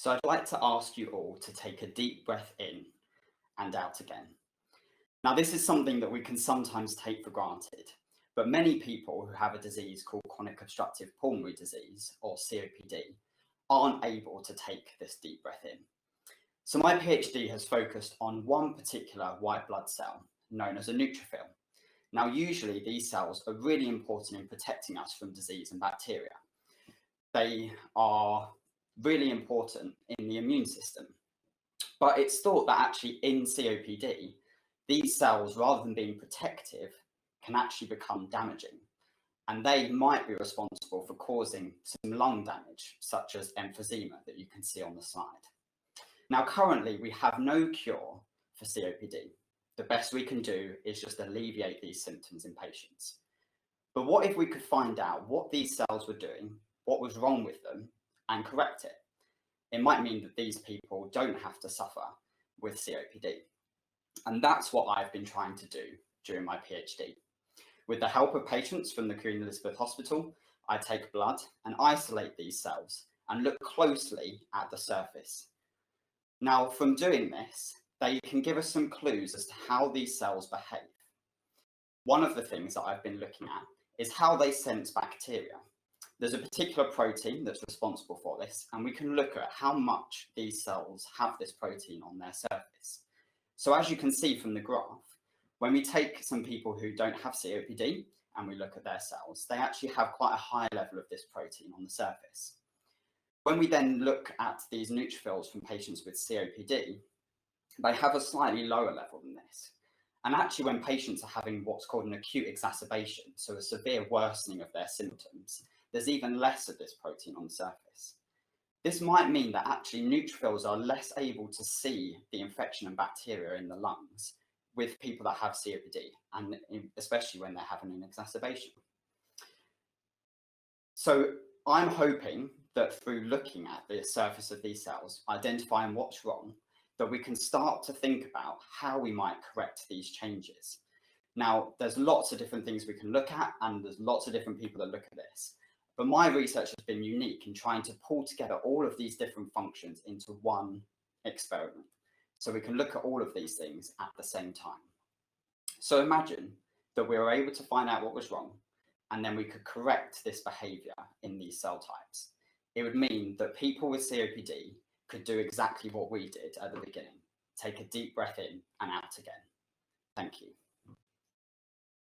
So I'd like to ask you all to take a deep breath in and out again. Now, this is something that we can sometimes take for granted, but many people who have a disease called chronic obstructive pulmonary disease, or COPD, aren't able to take this deep breath in. So my PhD has focused on one particular white blood cell known as a neutrophil. Now, usually these cells are really important in protecting us from disease and bacteria. They are really important in the immune system. But it's thought that actually in COPD, these cells, rather than being protective, can actually become damaging. And they might be responsible for causing some lung damage, such as emphysema that you can see on the slide. Now, currently, we have no cure for COPD. The best we can do is just alleviate these symptoms in patients. But what if we could find out what these cells were doing, what was wrong with them, and correct it? It might mean that these people don't have to suffer with COPD. And that's what I've been trying to do during my PhD. With the help of patients from the Queen Elizabeth Hospital, I take blood and isolate these cells and look closely at the surface. Now, from doing this, they can give us some clues as to how these cells behave. One of the things that I've been looking at is how they sense bacteria. There's a particular protein that's responsible for this, and we can look at how much these cells have this protein on their surface. So as you can see from the graph, when we take some people who don't have COPD and we look at their cells, they actually have quite a high level of this protein on the surface. When we then look at these neutrophils from patients with COPD, they have a slightly lower level than this. And actually, when patients are having what's called an acute exacerbation, so a severe worsening of their symptoms, there's even less of this protein on the surface. This might mean that actually neutrophils are less able to see the infection and bacteria in the lungs with people that have COPD, and especially when they're having an exacerbation. So I'm hoping that through looking at the surface of these cells, identifying what's wrong, that we can start to think about how we might correct these changes. Now, there's lots of different things we can look at, and there's lots of different people that look at this. But my research has been unique in trying to pull together all of these different functions into one experiment. So we can look at all of these things at the same time. So imagine that we were able to find out what was wrong, and then we could correct this behavior in these cell types. It would mean that people with COPD could do exactly what we did at the beginning, take a deep breath in and out again. Thank you.